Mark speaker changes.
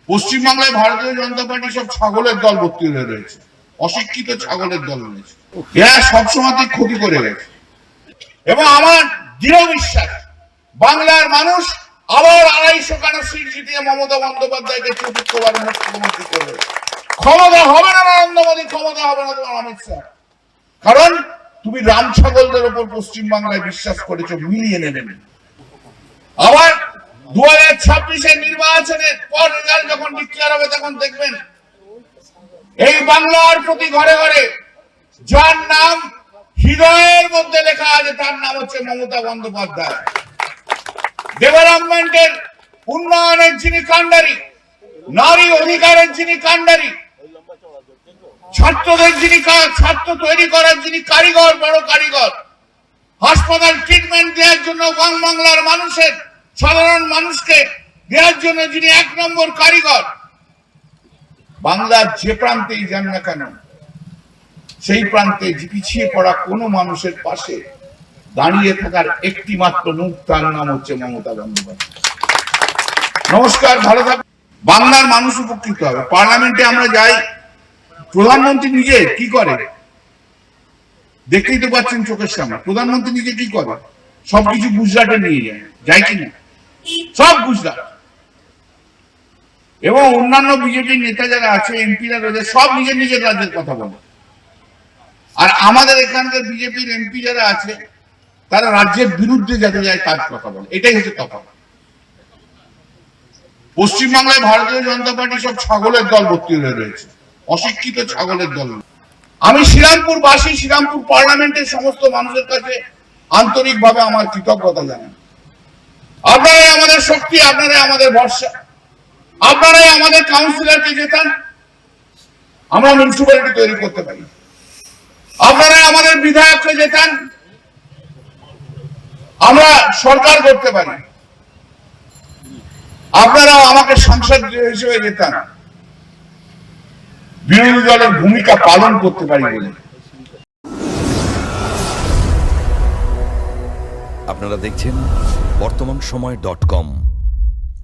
Speaker 1: পশ্চিমবাংলায় ভারতীয় জনতা পার্টি সব ছাগলের দল ভর্তি হয়ে রয়েছে, অশিক্ষিত ছাগলের দল রয়েছে। এরা সবসময় ক্ষতি করে গেছে এবং আমার দৃঢ় বিশ্বাস বাংলার মানুষ আবার 250 সিট জিতিয়ে মমতা বন্দ্যোপাধ্যায়কে চতুর্থবারের মুখ্যমন্ত্রী করবে। ক্ষমতা হবে না নরেন্দ্র মোদী, ক্ষমতা হবে না তোমার অমিত শাহ, কারণ তুমি রাম ছাগলদের উপর পশ্চিমবাংলায় বিশ্বাস করেছো, মিলিয়ে নেবেন। আবার 2026-এর নির্বাচনের পর রেজাল্ট যখন ডিক্লেয়ার হবে তখন দেখবেন এই বাংলার প্রতি ঘরে ঘরে যার নাম হৃদয়ের মধ্যে লেখা আছে তার নাম হচ্ছে মমতা বন্দ্যোপাধ্যায়। ডেভেলপমেন্টের, উন্নয়নের যিনি কাণ্ডারি, নারী অধিকারের যিনি কাণ্ডারি, ছাত্রদের যিনি ছাত্র তৈরি করার যিনি কারিগর, বড় কারিগর, হাসপাতাল ট্রিটমেন্ট দেওয়ার জন্য বাংলার মানুষের সাধারণ মানুষকে দেওয়ার জন্য যিনি 1 নম্বর কারিগর, বাংলার যে প্রান্তেই যান না কেন সেই প্রান্তে পিছিয়ে পড়া কোনো মানুষের পাশে দাঁড়িয়ে থাকার একটি মাত্র মুখ, তার নাম হচ্ছে মমতা বন্দ্যোপাধ্যায়। নমস্কার, ভালো থাকুন। বাংলার মানুষ উপকৃত হবে। পার্লামেন্টে আমরা যাই, প্রধানমন্ত্রী নিজে কি করে দেখতেই তো পাচ্ছেন চোখের সামনে। প্রধানমন্ত্রী নিজে কি করে, সবকিছু গুজরাটে নিয়ে যায় কিনা, সব গুজরাট। এবং অন্যান্য বিজেপির নেতা যারা আছে, এমপিরা রয়েছে, সব নিজের নিজের রাজ্যের কথা বলে। আর আমাদের এখানকার বিজেপির এমপি যারা আছে তারা রাজ্যের বিরুদ্ধে যাতে যায় তার কথা বলে। এটাই হচ্ছে তফাৎ। পশ্চিমবাংলায় ভারতীয় জনতা পার্টি সব ছাগলের দল ভর্তি হয়ে রয়েছে, অশিক্ষিত ছাগলের দল। আমি শ্রীরামপুরবাসী, শ্রীরামপুর পার্লামেন্টের সমস্ত মানুষের কাছে আন্তরিকভাবে আমার কৃতজ্ঞতা জানাই। আপনারাই আমাদের শক্তি, আপনারাই আমাদের ভরসা, আপনারাই আমাদের কাউন্সিলরকে জেতান, আমরা মিউনিসিপ্যালিটি তৈরি করতে পারি। আপনারাই আমাদের বিধায়ককে জেতান, আমরা সরকার করতে পারি। আপনারাও আমাকে সাংসদ হিসেবে জেতান, বিরোধী দলের ভূমিকা পালন করতে পারি বলে।
Speaker 2: আপনারা দেখছেন বর্তমানসময়.com।